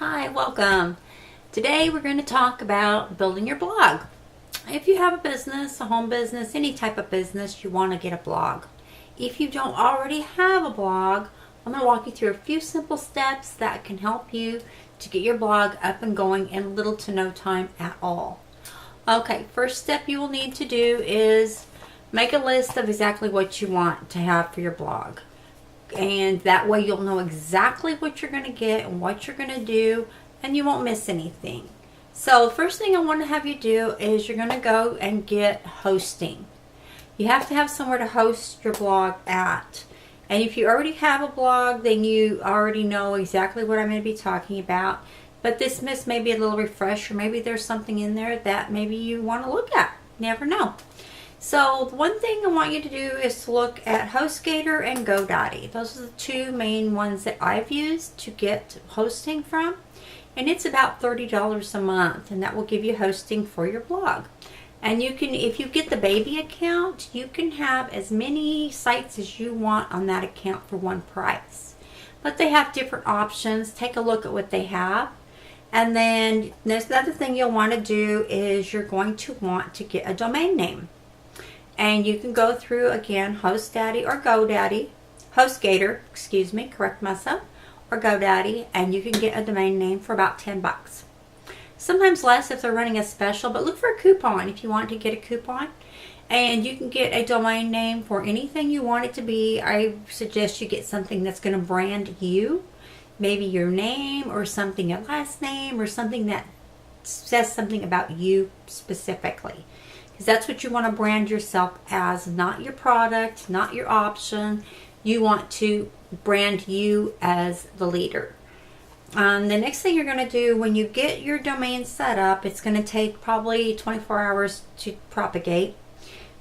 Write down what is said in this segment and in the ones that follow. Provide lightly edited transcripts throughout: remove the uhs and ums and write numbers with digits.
Hi, welcome. Today we're going to talk about building your blog. If you have a business, a home business, any type of business, you want to get a blog. If you don't already have a blog, I'm going to walk you through a few simple steps that can help you to get your blog up and going in little to no time at all. Okay, first step you will need to do is make a list of exactly what you want to have for your blog. And that way you'll know exactly what you're going to get and what you're going to do, and you won't miss anything. So the first thing I want to have you do is you're going to go and get hosting. You have to have somewhere to host your blog at. And if you already have a blog, then you already know exactly what I'm going to be talking about. But this may be a little refresher. Maybe there's something in there that maybe you want to look at. Never know. So the one thing I want you to do is to look at HostGator and GoDaddy. Those are the two main ones that I've used to get hosting from. And it's about $30 a month, and that will give you hosting for your blog. And you can, if you get the baby account, you can have as many sites as you want on that account for one price. But they have different options. Take a look at what they have. And then there's the other thing you'll want to do is you're going to want to get a domain name. And you can go through, again, HostGator or GoDaddy, HostGator, excuse me, correct myself, or GoDaddy, and you can get a domain name for about 10 bucks. Sometimes less if they're running a special, but look for a coupon if you want to get a coupon. And you can get a domain name for anything you want it to be. I suggest you get something that's going to brand you, maybe your name or something, your last name, or something that says something about you specifically. Because that's what you want to brand yourself as, not your product, not your option. You want to brand you as the leader. The next thing you're going to do when you get your domain set up, it's going to take probably 24 hours to propagate.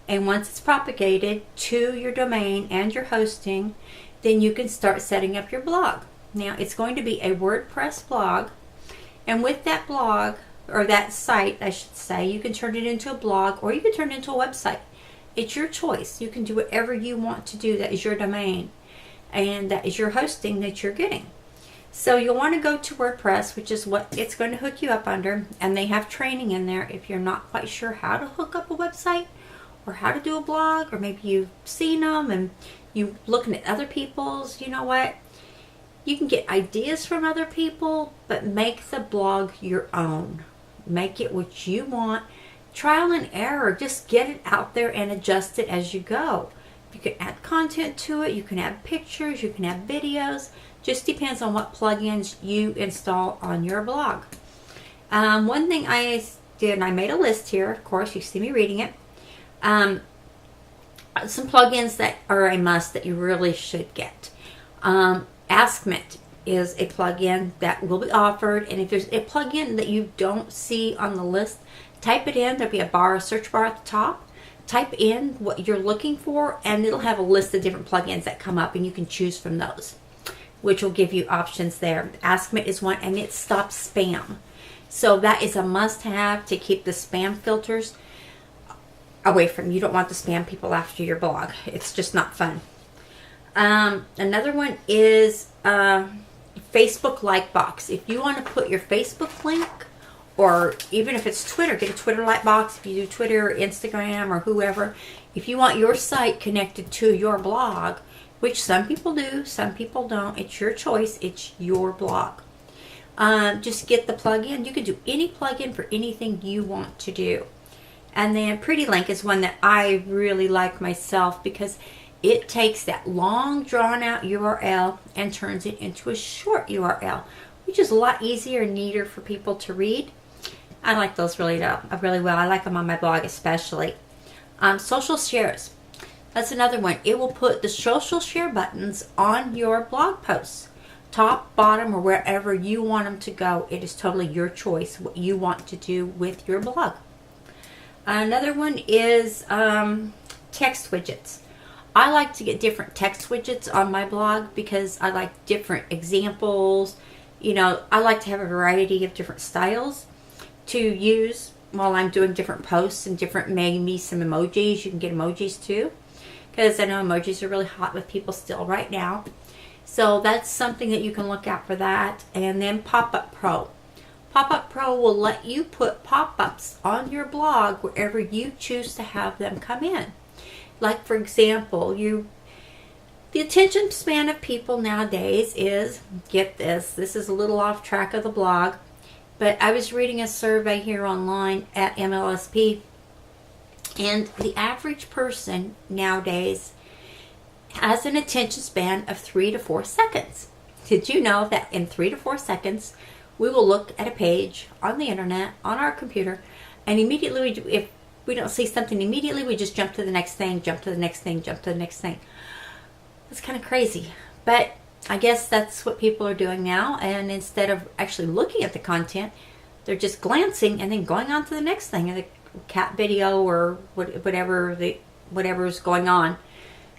And once it's propagated to your domain and your hosting, then you can start setting up your blog. Now, it's going to be a WordPress blog. And with that blog, or that site, I should say, you can turn it into a blog or you can turn it into a website. It's your choice. You can do whatever you want to do. That is your domain. And that is your hosting that you're getting. So you'll want to go to WordPress, which is what it's going to hook you up under. And they have training in there if you're not quite sure how to hook up a website or how to do a blog, or maybe you've seen them and you're looking at other people's. You know what? You can get ideas from other people, but make the blog your own. Make it what you want. Trial and error. Just get it out there and adjust it as you go. You can add content to it. You can add pictures. You can add videos. Just depends on what plugins you install on your blog. One thing I did, and I made a list here. Of course, you see me reading it. Some plugins that are a must that you really should get. Askment is a plugin that will be offered, and if there's a plugin that you don't see on the list, type it in. There'll be a search bar at the top. Type in what you're looking for, and it'll have a list of different plugins that come up, and you can choose from those, which will give you options there. Askment is one, and it stops spam. So that is a must-have to keep the spam filters away from you. You don't want to spam people after your blog. It's just not fun. Another one is Facebook like box. If you want to put your Facebook link, or even if it's Twitter, get a Twitter like box. If you do Twitter or Instagram or whoever, if you want your site connected to your blog, which some people do, some people don't, it's your choice, it's your blog. Just get the plugin. You can do any plugin for anything you want to do. And then Pretty Link is one that I really like myself, because it takes that long drawn out URL and turns it into a short URL, which is a lot easier and neater for people to read. I like those really well. I like them on my blog especially. Social shares. That's another one. It will put the social share buttons on your blog posts. Top, bottom, or wherever you want them to go. It is totally your choice what you want to do with your blog. Another one is text widgets. I like to get different text widgets on my blog because I like different examples. You know, I like to have a variety of different styles to use while I'm doing different posts, and different, maybe some emojis. You can get emojis too, because I know emojis are really hot with people still right now. So that's something that you can look out for that. And then Pop-Up Pro. Pop-Up Pro will let you put pop-ups on your blog wherever you choose to have them come in. Like, for example, the attention span of people nowadays is, get this is a little off track of the blog, but I was reading a survey here online at MLSP, and the average person nowadays has an attention span of 3 to 4 seconds. Did you know that in 3 to 4 seconds, we will look at a page on the internet, on our computer, and immediately, if we don't see something immediately, we just jump to the next thing, jump to the next thing, jump to the next thing. It's kind of crazy, but I guess that's what people are doing now, and instead of actually looking at the content, they're just glancing and then going on to the next thing, the cat video or whatever's going on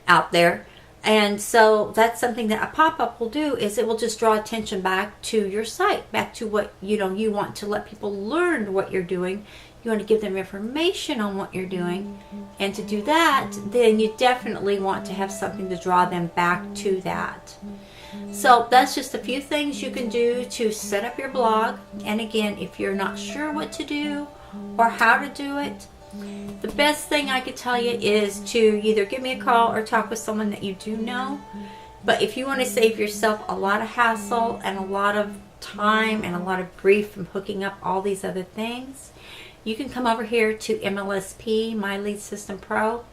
out there. And so that's something that a pop-up will do, is it will just draw attention back to your site, back to what you want to let people learn what you're doing. You want to give them information on what you're doing. And to do that, then you definitely want to have something to draw them back to that. So that's just a few things you can do to set up your blog. And again, if you're not sure what to do or how to do it, the best thing I could tell you is to either give me a call or talk with someone that you do know. But if you want to save yourself a lot of hassle and a lot of time and a lot of grief from hooking up all these other things, you can come over here to MLSP, My Lead System Pro,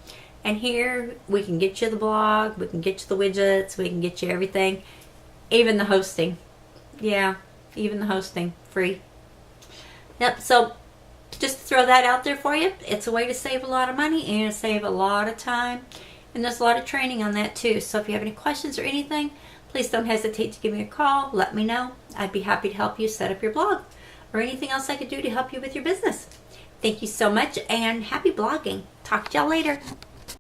and here we can get you the blog, we can get you the widgets, we can get you everything, even the hosting. Yeah, even the hosting, free. Yep, so just to throw that out there for you, it's a way to save a lot of money and save a lot of time, and there's a lot of training on that too. So if you have any questions or anything, please don't hesitate to give me a call, let me know. I'd be happy to help you set up your blog, or anything else I could do to help you with your business. Thank you so much, and happy blogging. Talk to y'all later.